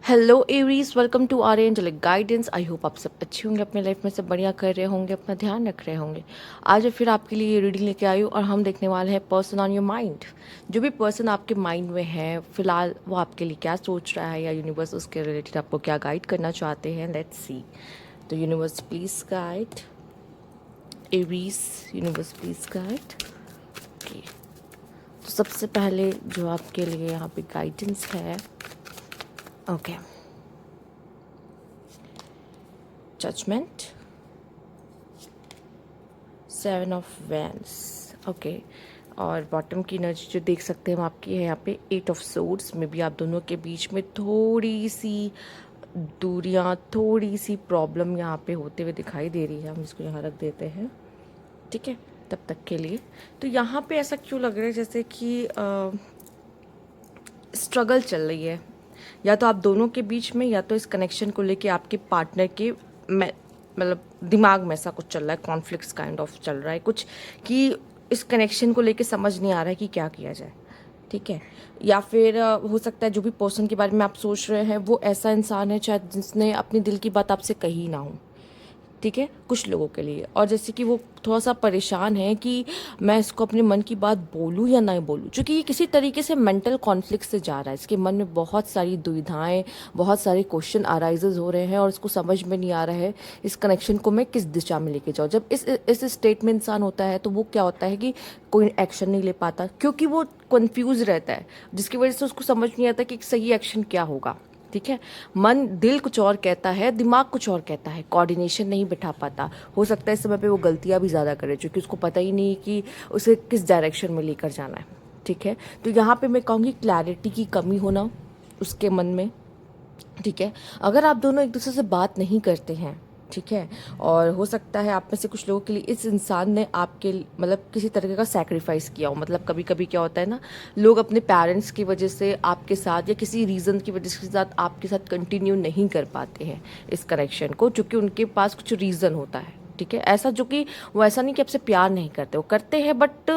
Hello Aries, welcome to our angelic guidance. I hope आप सब अच्छे होंगे, अपने लाइफ में सब बढ़िया कर रहे होंगे, अपना ध्यान रख रहे होंगे। आज फिर आपके लिए ये रीडिंग लेके आई हूँ और हम देखने वाले हैं पर्सन ऑन योर माइंड। जो भी पर्सन आपके माइंड में है फिलहाल, वो आपके लिए क्या सोच रहा है या यूनिवर्स उसके रिलेटेड आपको क्या गाइड करना चाहते हैं। Let's see. तो universe please guide Aries, universe please guide. Okay, तो सबसे पहले जो आपके लिए यहाँ पे गाइडेंस है, okay, judgement, seven of wands, okay. और बॉटम की एनर्जी जो देख सकते हैं हम आपकी है यहाँ पे एट ऑफ सोर्ड्स में भी आप दोनों के बीच में थोड़ी सी दूरियाँ, थोड़ी सी प्रॉब्लम यहाँ पे होते हुए दिखाई दे रही है। हम इसको यहाँ रख देते हैं, ठीक है, तब तक के लिए। तो यहाँ पे ऐसा क्यों लग रहा है जैसे कि स्ट्रगल चल रही है, या तो आप दोनों के बीच में, या तो इस कनेक्शन को लेके आपके पार्टनर के मतलब दिमाग में ऐसा कुछ चल रहा है, कॉन्फ्लिक्ट्स काइंड ऑफ चल रहा है कुछ, कि इस कनेक्शन को लेके समझ नहीं आ रहा है कि क्या किया जाए, ठीक है। या फिर हो सकता है जो भी पर्सन के बारे में आप सोच रहे हैं वो ऐसा इंसान है शायद जिसने अपनी दिल की बात आपसे कही ना हो, ठीक है, कुछ लोगों के लिए। और जैसे कि वो थोड़ा सा परेशान है कि मैं इसको अपने मन की बात बोलूँ या नहीं बोलूँ, क्योंकि ये किसी तरीके से मेंटल कॉन्फ्लिक्ट से जा रहा है। इसके मन में बहुत सारी दुविधाएं, बहुत सारे क्वेश्चन अराइजेज हो रहे हैं और इसको समझ में नहीं आ रहा है इस कनेक्शन को मैं किस दिशा में लेके जाऊँ। जब इस स्टेट में इंसान होता है तो वो क्या होता है कि कोई एक्शन नहीं ले पाता, क्योंकि वो कन्फ्यूज रहता है, जिसकी वजह से उसको समझ नहीं आता कि सही एक्शन क्या होगा, ठीक है। मन, दिल कुछ और कहता है, दिमाग कुछ और कहता है, कोऑर्डिनेशन नहीं बिठा पाता। हो सकता है इस समय पे वो गलतियां भी ज़्यादा करे क्योंकि उसको पता ही नहीं कि उसे किस डायरेक्शन में लेकर जाना है, ठीक है। तो यहाँ पे मैं कहूँगी क्लैरिटी की कमी होना उसके मन में, ठीक है। अगर आप दोनों एक दूसरे से बात नहीं करते हैं, ठीक है, और हो सकता है आप में से कुछ लोगों के लिए इस इंसान ने आपके मतलब किसी तरीके का सैक्रिफाइस किया हो। मतलब कभी कभी क्या होता है ना, लोग अपने पेरेंट्स की वजह से आपके साथ, या किसी रीज़न की वजह से साथ आपके साथ कंटिन्यू नहीं कर पाते हैं इस कनेक्शन को, क्योंकि उनके पास कुछ रीज़न होता है, ठीक है। ऐसा जो कि वो ऐसा नहीं कि आपसे प्यार नहीं करते, वो करते हैं, बट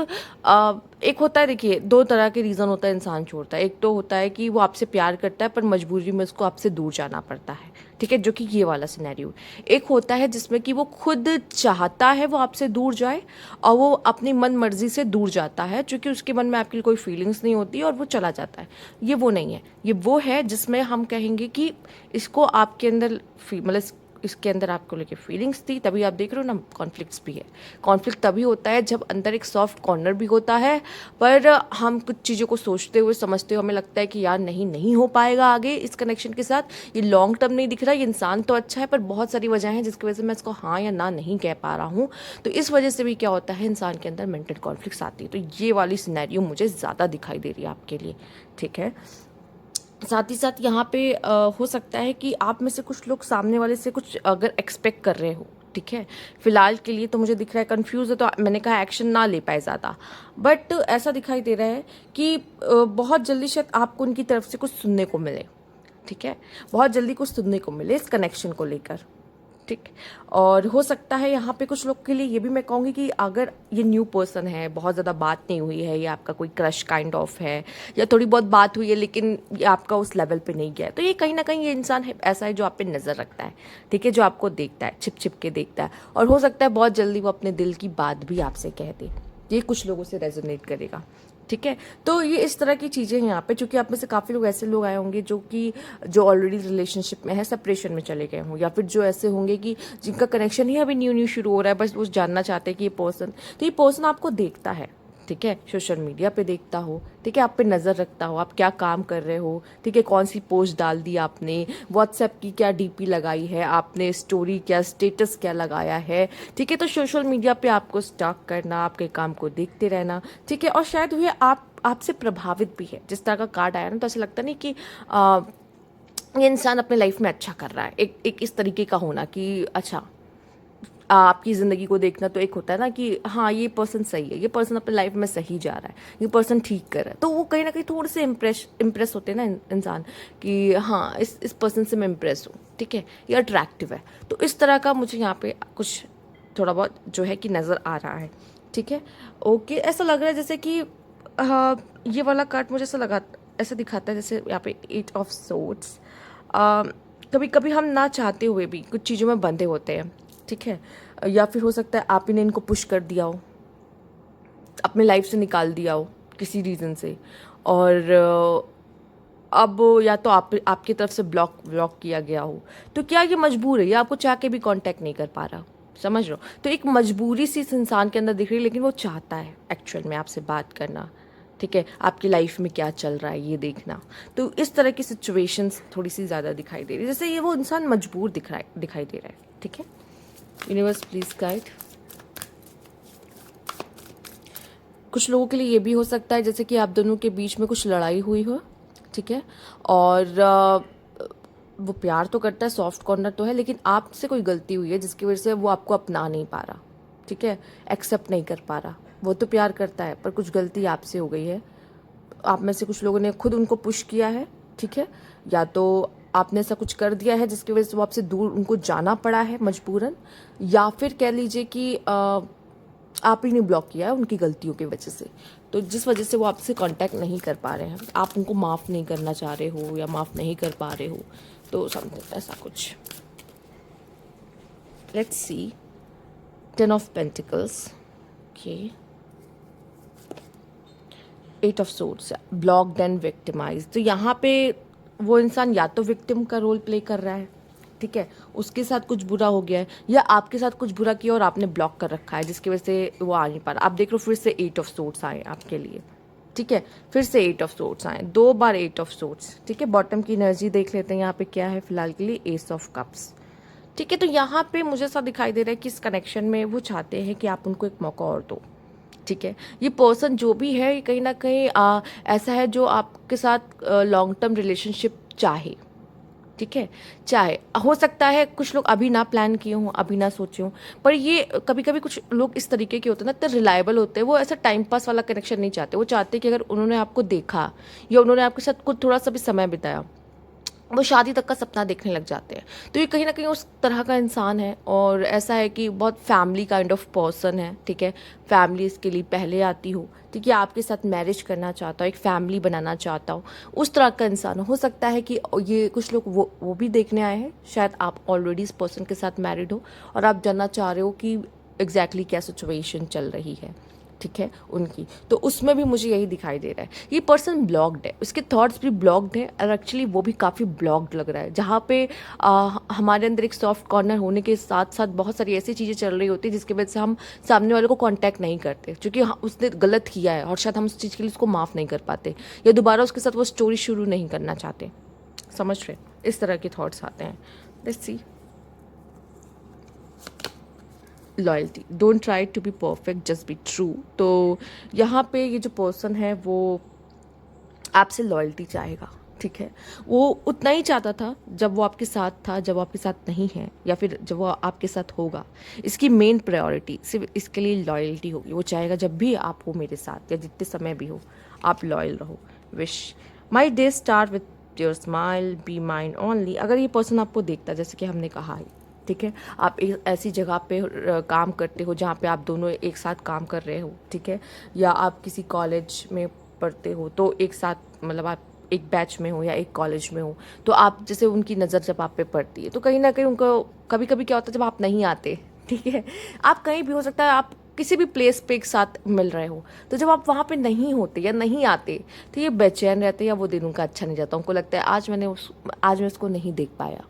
एक होता है, देखिए, दो तरह के रीज़न होता है इंसान छोड़ता है। एक तो होता है कि वो आपसे प्यार करता है पर मजबूरी में उसको आपसे दूर जाना पड़ता है, ठीक है, जो कि ये वाला सिनेरियो। एक होता है जिसमें कि वो खुद चाहता है वो आपसे दूर जाए और वो अपनी मन मर्जी से दूर जाता है, क्योंकि उसके मन में आपकी कोई फीलिंग्स नहीं होती और वो चला जाता है। ये वो नहीं है, ये वो है जिसमें हम कहेंगे कि इसको आपके अंदर मतलब इसके अंदर आपको लेके फीलिंग्स थी, तभी आप देख रहे हो ना कॉन्फ्लिक्ट्स भी है। कॉन्फ्लिक्ट तभी होता है जब अंदर एक सॉफ्ट कॉर्नर भी होता है, पर हम कुछ चीज़ों को सोचते हुए समझते हुए हमें लगता है कि यार नहीं, नहीं हो पाएगा आगे इस कनेक्शन के साथ, ये लॉन्ग टर्म नहीं दिख रहा, ये इंसान तो अच्छा है पर बहुत सारी वजह हैं जिसकी वजह से मैं इसको हाँ या ना नहीं कह पा रहा हूँ। तो इस वजह से भी क्या होता है, इंसान के अंदर मेंटल कॉन्फ्लिक्ट्स आती है। तो ये वाली सिनेरियो मुझे ज़्यादा दिखाई दे रही है आपके लिए, ठीक है। साथ ही साथ यहाँ पे हो सकता है कि आप में से कुछ लोग सामने वाले से कुछ अगर एक्सपेक्ट कर रहे हो, ठीक है। फिलहाल के लिए तो मुझे दिख रहा है कंफ्यूज है, तो मैंने कहा एक्शन ना ले पाए ज़्यादा, बट ऐसा दिखाई दे रहा है कि बहुत जल्दी शायद आपको उनकी तरफ से कुछ सुनने को मिले, ठीक है, बहुत जल्दी कुछ सुनने को मिले इस कनेक्शन को लेकर, ठीक। और हो सकता है यहाँ पे कुछ लोग के लिए ये भी मैं कहूँगी कि अगर ये न्यू पर्सन है, बहुत ज़्यादा बात नहीं हुई है, या आपका कोई क्रश काइंड ऑफ है, या थोड़ी बहुत बात हुई है लेकिन ये आपका उस लेवल पे नहीं गया है, तो ये कहीं ना कहीं ये इंसान है ऐसा है जो आप पे नज़र रखता है, ठीक है, जो आपको देखता है, छिप छिप के देखता है, और हो सकता है बहुत जल्दी वो अपने दिल की बात भी आपसे कह दे। ये कुछ लोगों से रेजोनेट करेगा, ठीक है। तो ये इस तरह की चीज़ें हैं यहाँ पे, चूंकि आप में से काफ़ी लोग ऐसे लोग आए होंगे जो ऑलरेडी रिलेशनशिप में है, सेपरेशन में चले गए हों, या फिर जो ऐसे होंगे कि जिनका कनेक्शन ही अभी न्यू न्यू शुरू हो रहा है, बस वो जानना चाहते हैं कि ये पर्सन आपको देखता है, ठीक है, सोशल मीडिया पे देखता हो, ठीक है, आप पे नज़र रखता हो, आप क्या काम कर रहे हो, ठीक है, कौन सी पोस्ट डाल दी आपने, व्हाट्सएप की क्या डीपी लगाई है आपने, स्टोरी क्या, स्टेटस क्या लगाया है, ठीक है। तो सोशल मीडिया पे आपको स्टॉक करना, आपके काम को देखते रहना, ठीक है। और शायद हुए आपसे प्रभावित भी है। जिस तरह का कार्ड आया ना, तो ऐसा लगता नहीं कि ये इंसान अपने लाइफ में अच्छा कर रहा है, एक इस तरीके का होना कि अच्छा, आपकी ज़िंदगी को देखना तो एक होता है ना कि हाँ ये पर्सन सही है, ये पर्सन अपने लाइफ में सही जा रहा है, ये पर्सन ठीक कर रहा है, तो वो कहीं ना कहीं थोड़े से इम्प्रेस होते हैं ना इंसान कि हाँ इस पर्सन से मैं इम्प्रेस हूँ, ठीक है, ये अट्रैक्टिव है। तो इस तरह का मुझे यहाँ पे कुछ थोड़ा बहुत जो है कि नज़र आ रहा है, ठीक है। ओके, ऐसा लग रहा है जैसे कि ये वाला कार्ड मुझे ऐसा दिखाता है जैसे यहाँ पे एट ऑफ सोर्ड्स, कभी कभी हम ना चाहते हुए भी कुछ चीज़ों में बंधे होते हैं, ठीक है। या फिर हो सकता है आप ही ने इनको पुश कर दिया हो, अपने लाइफ से निकाल दिया हो किसी रीज़न से, और अब या तो आपकी तरफ से ब्लॉक ब्लॉक किया गया हो, तो क्या ये मजबूर है, या आपको चाह के भी कांटेक्ट नहीं कर पा रहा, समझ रहे हो। तो एक मजबूरी सी इस इंसान के अंदर दिख रही है, लेकिन वो चाहता है एक्चुअल में आपसे बात करना, ठीक है, आपकी लाइफ में क्या चल रहा है ये देखना। तो इस तरह की सिचुएशंस थोड़ी सी ज़्यादा दिखाई दे रही है, जैसे ये वो इंसान मजबूर दिखाई दे रहा है, ठीक है। Universe please guide. कुछ लोगों के लिए ये भी हो सकता है जैसे कि आप दोनों के बीच में कुछ लड़ाई हुई हो, ठीक है, और वो प्यार तो करता है, सॉफ्ट कॉर्नर तो है, लेकिन आपसे कोई गलती हुई है जिसकी वजह से वो आपको अपना नहीं पा रहा, ठीक है, एक्सेप्ट नहीं कर पा रहा। वो तो प्यार करता है पर कुछ गलती आपसे हो गई है, आप में से कुछ लोगों ने खुद उनको पुश किया है, ठीक है, या तो आपने ऐसा कुछ कर दिया है जिसकी वजह से वो आपसे दूर उनको जाना पड़ा है मजबूरन, या फिर कह लीजिए कि आप ही ने ब्लॉक किया है उनकी गलतियों की वजह से, तो जिस वजह से वो आपसे कांटेक्ट नहीं कर पा रहे हैं, आप उनको माफ़ नहीं करना चाह रहे हो या माफ़ नहीं कर पा रहे हो, तो समथिंग ऐसा कुछ। Let's see 10 of pentacles, okay, 8 of swords, blocked and victimised. तो यहाँ पे वो इंसान या तो विक्टिम का रोल प्ले कर रहा है, ठीक है, उसके साथ कुछ बुरा हो गया है, या आपके साथ कुछ बुरा किया और आपने ब्लॉक कर रखा है जिसकी वजह से वो आ नहीं पा रहा। आप देख लो फिर से 8 ऑफ सोर्ड्स आए आपके लिए, ठीक है, फिर से 8 ऑफ सोर्ड्स आए, 2 बार 8 ऑफ सोर्ड्स, ठीक है। बॉटम की एनर्जी देख लेते हैं यहाँ पे क्या है फिलहाल के लिए, एस ऑफ कप्स, ठीक है। तो यहाँ पे मुझे ऐसा दिखाई दे रहा है कि इस कनेक्शन में वो चाहते हैं कि आप उनको एक मौका और दो, ठीक है। ये पर्सन जो भी है ये कहीं ना कहीं ऐसा है जो आपके साथ लॉन्ग टर्म रिलेशनशिप चाहे, ठीक है, चाहे हो सकता है कुछ लोग अभी ना प्लान किए हों, अभी ना सोचे हों, पर ये कभी कभी कुछ लोग इस तरीके के होते हैं ना, इतने रिलायबल होते हैं, वो ऐसा टाइम पास वाला कनेक्शन नहीं चाहते, वो चाहते हैं कि अगर उन्होंने आपको देखा या उन्होंने आपके साथ कुछ थोड़ा सा भी समय बिताया, वो शादी तक का सपना देखने लग जाते हैं। तो ये कहीं ना कहीं उस तरह का इंसान है, और ऐसा है कि बहुत फैमिली काइंड ऑफ पर्सन है, ठीक है, फैमिली इसके लिए पहले आती हो, ठीक है, आपके साथ मैरिज करना चाहता हो, एक फैमिली बनाना चाहता हो, उस तरह का इंसान हो सकता है कि ये कुछ लोग वो भी देखने आए हैं, शायद आप ऑलरेडी इस पर्सन के साथ मैरिड हो और आप जानना चाह रहे हो कि एग्जैक्टली क्या सिचुएशन चल रही है, ठीक है, उनकी। तो उसमें भी मुझे यही दिखाई दे रहा है, ये पर्सन ब्लॉक्ड है, उसके थॉट्स भी ब्लॉक्ड हैं, और एक्चुअली वो भी काफ़ी ब्लॉक्ड लग रहा है, जहाँ पे हमारे अंदर एक सॉफ्ट कॉर्नर होने के साथ साथ बहुत सारी ऐसी चीज़ें चल रही होती है जिसकी वजह से हम सामने वाले को कांटेक्ट नहीं करते, क्योंकि उसने गलत किया है और शायद हम उस चीज़ के लिए उसको माफ़ नहीं कर पाते, या दोबारा उसके साथ वो स्टोरी शुरू नहीं करना चाहते, समझ रहे, इस तरह के थॉट्स आते हैं। Let's see loyalty, don't try to be perfect, just be true. तो यहाँ पे ये जो पर्सन है वो आपसे लॉयल्टी चाहेगा, ठीक है, वो उतना ही चाहता था जब वो आपके साथ था, जब वो आपके साथ नहीं है, या फिर जब वो आपके साथ होगा, इसकी मेन प्रायोरिटी सिर्फ इसके लिए लॉयल्टी होगी। वो चाहेगा जब भी आप हो मेरे साथ, या जितने समय भी हो, आप लॉयल रहो। Wish my day start with your smile, be mind only. अगर ये पर्सन आपको देखता है, जैसे कि हमने कहा है, ठीक है, आप एक ऐसी जगह पे काम करते हो जहाँ पे आप दोनों एक साथ काम कर रहे हो, ठीक है, या आप किसी कॉलेज में पढ़ते हो तो एक साथ, मतलब आप एक बैच में हो या एक कॉलेज में हो, तो आप जैसे उनकी नज़र जब आप पे पड़ती है, तो कहीं ना कहीं उनको कभी कभी क्या होता है जब आप नहीं आते, ठीक है, आप कहीं भी हो सकता है, आप किसी भी प्लेस पे एक साथ मिल रहे हो, तो जब आप वहाँ पे नहीं होते या नहीं आते, तो ये बेचैन रहते हैं, या वो दिन उनका अच्छा नहीं जाता, उनको लगता है आज मैं उसको नहीं देख पाया,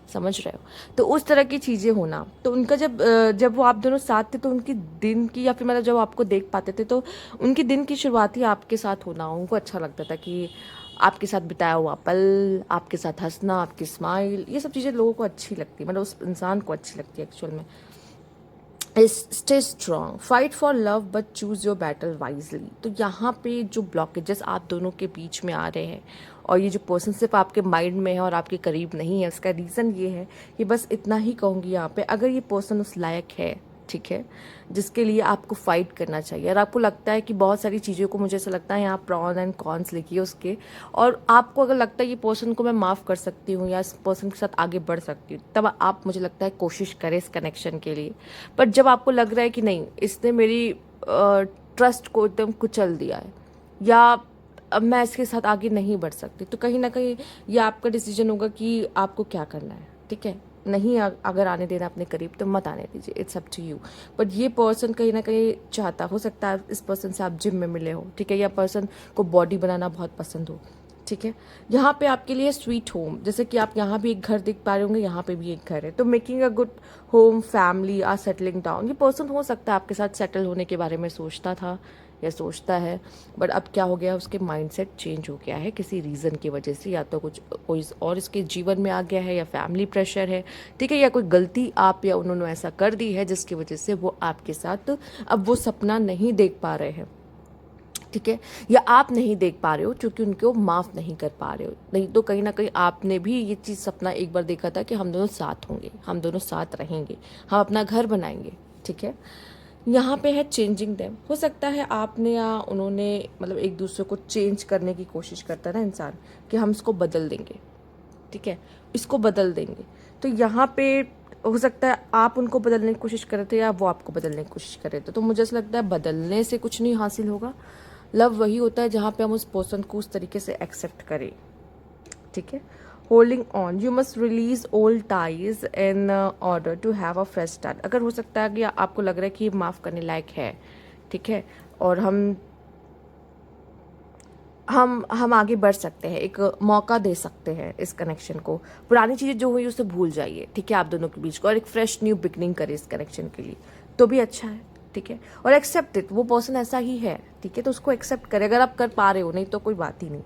समझ रहे हो। तो उस तरह की चीज़ें होना, तो उनका जब वो आप दोनों साथ थे, तो उनकी दिन की, या फिर मतलब जब आपको देख पाते थे, तो उनकी दिन की शुरुआत ही आपके साथ होना, उनको अच्छा लगता था कि आपके साथ बिताया हुआ पल, आपके साथ हंसना, आपकी स्माइल, ये सब चीज़ें लोगों को अच्छी लगती है, मतलब उस इंसान को अच्छी लगती है एक्चुअल में। Stay strong, fight for love but choose your battle wisely. तो यहाँ पे जो ब्लॉकेजेस आप दोनों के बीच में आ रहे हैं, और ये जो पर्सन सिर्फ आपके माइंड में है और आपके करीब नहीं है, उसका रीज़न ये है कि बस इतना ही कहूँगी यहाँ पे, अगर ये पर्सन उस लायक है, ठीक है, जिसके लिए आपको फाइट करना चाहिए, और आपको लगता है कि बहुत सारी चीज़ों को, मुझे ऐसा लगता है यहाँ प्रॉन एंड कॉन्स लिखिए उसके, और आपको अगर लगता है ये पर्सन को मैं माफ़ कर सकती हूँ या इस पर्सन के साथ आगे बढ़ सकती हूँ, तब आप, मुझे लगता है, कोशिश करें इस कनेक्शन के लिए। पर जब आपको लग रहा है कि नहीं, इसने मेरी ट्रस्ट को एकदम कुचल दिया है, या अब मैं इसके साथ आगे नहीं बढ़ सकती, तो कहीं ना कहीं ये आपका डिसीजन होगा कि आपको क्या करना है, ठीक है। नहीं अगर आने देना अपने करीब तो मत आने दीजिए, it's up to you. But ये पर्सन कहीं ना कहीं चाहता, हो सकता है इस पर्सन से आप जिम में मिले हो, ठीक है, या पर्सन को बॉडी बनाना बहुत पसंद हो, ठीक है। यहाँ पे आपके लिए स्वीट होम, जैसे कि आप यहाँ भी एक घर देख पा रहे होंगे, यहाँ पे भी एक घर है, तो making a good home, family are settling down. ये पर्सन हो सकता है आपके साथ सेटल होने के बारे में सोचता था या सोचता है, बट अब क्या हो गया, उसके माइंडसेट चेंज हो गया है किसी रीज़न की वजह से, या तो कुछ कोई और इसके जीवन में आ गया है, या फैमिली प्रेशर है, ठीक है, या कोई गलती आप या उन्होंने ऐसा कर दी है जिसकी वजह से वो आपके साथ अब वो सपना नहीं देख पा रहे हैं, ठीक है, या आप नहीं देख पा रहे हो क्योंकि उनको माफ़ नहीं कर पा रहे हो। नहीं तो कहीं ना कहीं आपने भी ये चीज़ सपना एक बार देखा था कि हम दोनों साथ होंगे, हम दोनों साथ रहेंगे, हम अपना घर बनाएंगे, ठीक है। यहाँ पे है चेंजिंग देम, हो सकता है आपने या उन्होंने मतलब एक दूसरे को चेंज करने की कोशिश करता है ना इंसान, कि हम इसको बदल देंगे, ठीक है, इसको बदल देंगे। तो यहाँ पे हो सकता है आप उनको बदलने की कोशिश कर रहे थे या वो आपको बदलने की कोशिश कर रहे थे। तो मुझे ऐसा लगता है बदलने से कुछ नहीं हासिल होगा। लव वही होता है जहाँ पे हम उस पर्सन को उस तरीके से एक्सेप्ट करें, ठीक है। Holding on, you must release old ties in order to have a fresh start. अगर हो सकता है कि आपको लग रहा है कि ये माफ़ करने लायक है, ठीक है, और हम आगे बढ़ सकते हैं, एक मौका दे सकते हैं इस कनेक्शन को। पुरानी चीज़ें जो हुई उसे भूल जाइए, ठीक है, आप दोनों के बीच को, और एक फ्रेश न्यू बिगनिंग करें इस कनेक्शन के लिए, तो भी अच्छा है, ठीक है। और एक्सेप्ट इट, वो पर्सन ऐसा ही है, ठीक है, तो उसको एक्सेप्ट करें अगर आप कर पा रहे हो, नहीं तो कोई बात ही नहीं।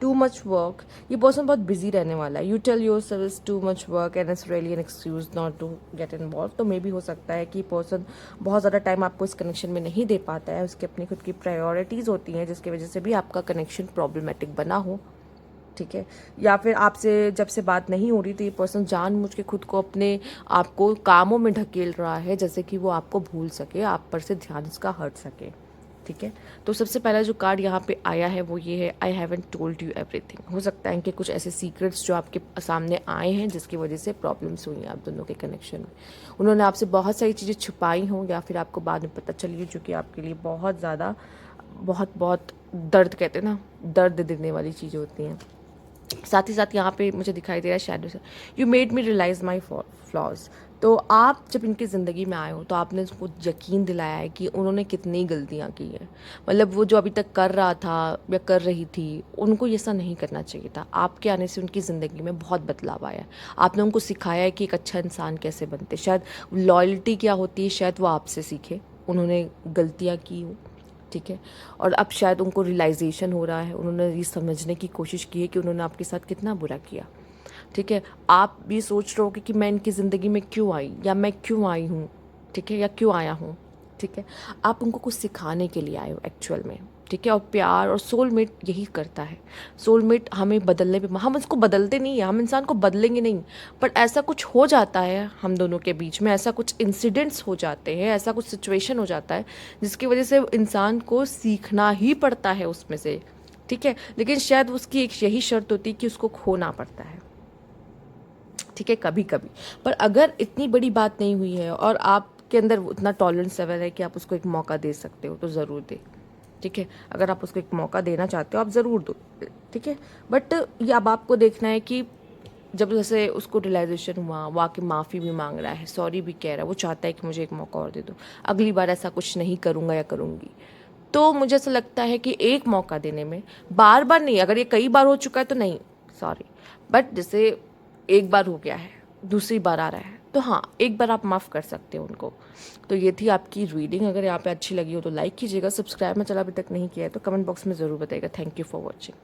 टू मच वर्क, ये पर्सन बहुत बिजी रहने वाला है। You tell yourself too much work and it's really an excuse not to get involve. तो मे भी हो सकता है कि पर्सन बहुत ज़्यादा टाइम आपको इस कनेक्शन में नहीं दे पाता है, उसकी अपनी खुद की प्रायोरिटीज़ होती हैं जिसकी वजह से भी आपका कनेक्शन प्रॉब्लमेटिक बना हो, ठीक है। या फिर आपसे जब से बात नहीं हो रही तो ये पर्सन जानबूझ के खुद को अपने आपको कामों में ढकेल रहा है, जैसे कि वो आपको भूल सके, आप पर से ध्यान इसका हट सके, ठीक है। तो सबसे पहला जो कार्ड यहाँ पे आया है वो ये है, I haven't told you everything. हो सकता है कि कुछ ऐसे सीक्रेट्स जो आपके सामने आए हैं जिसकी वजह से प्रॉब्लम्स हुई हैं आप दोनों के कनेक्शन में। उन्होंने आपसे बहुत सारी चीज़ें छुपाई हों या फिर आपको बाद में पता चली जो कि आपके लिए बहुत ज़्यादा बहुत दर्द, कहते हैं ना, दर्द देने वाली चीज़ें होती हैं। साथ ही साथ यहाँ पे मुझे दिखाई दे रहा है शैडो से, you made me realise my flaws. तो आप जब इनकी ज़िंदगी में आए हो तो आपने उसको यकीन दिलाया है कि उन्होंने कितनी गलतियाँ की हैं। मतलब वो जो अभी तक कर रहा था या कर रही थी, उनको ये ऐसा नहीं करना चाहिए था। आपके आने से उनकी ज़िंदगी में बहुत बदलाव आया है। आपने उनको सिखाया है कि एक अच्छा इंसान कैसे बनते। शायद लॉयल्टी क्या होती है, शायद वो आपसे सीखे, उन्होंने गलतियाँ की हो, ठीक है। और अब शायद उनको रियलाइजेशन हो रहा है, उन्होंने ये समझने की कोशिश की है कि उन्होंने आपके साथ कितना बुरा किया, ठीक है। आप भी सोच रहे हो कि मैं इनकी ज़िंदगी में क्यों आई, या मैं क्यों आई हूँ, ठीक है, या क्यों आया हूँ, ठीक है। आप उनको कुछ सिखाने के लिए आए हो एक्चुअल में, ठीक है। और प्यार और सोलमेट यही करता है। सोलमेट हमें बदलने पे, हम उसको बदलते नहीं है, हम इंसान को बदलेंगे नहीं, बट ऐसा कुछ हो जाता है हम दोनों के बीच में, ऐसा कुछ इंसिडेंट्स हो जाते हैं, ऐसा कुछ सिचुएशन हो जाता है जिसकी वजह से इंसान को सीखना ही पड़ता है उसमें से, ठीक है। लेकिन शायद उसकी एक यही शर्त होती है कि उसको खोना पड़ता है, ठीक है, कभी कभी। पर अगर इतनी बड़ी बात नहीं हुई है और आपके अंदर उतना टॉलरेंस लेवल है कि आप उसको एक मौका दे सकते हो तो ज़रूर दे, ठीक है। अगर आप उसको एक मौका देना चाहते हो आप ज़रूर दो, ठीक है। बट ये अब आपको देखना है कि जब जैसे उसको रियलाइजेशन हुआ, वो आके माफ़ी भी मांग रहा है, सॉरी भी कह रहा है, वो चाहता है कि मुझे एक मौका और दे दो, अगली बार ऐसा कुछ नहीं करूँगा या करूँगी। तो मुझे ऐसा लगता है कि एक मौका देने में, बार बार नहीं, अगर ये कई बार हो चुका है तो नहीं, सॉरी, बट जैसे एक बार हो गया है, दूसरी बार आ रहा है, तो हाँ, एक बार आप माफ़ कर सकते हो उनको। तो ये थी आपकी रीडिंग। अगर यहाँ पे अच्छी लगी हो तो लाइक कीजिएगा, सब्सक्राइब में चला अभी तक नहीं किया है तो कमेंट बॉक्स में ज़रूर बताइएगा। Thank you for watching.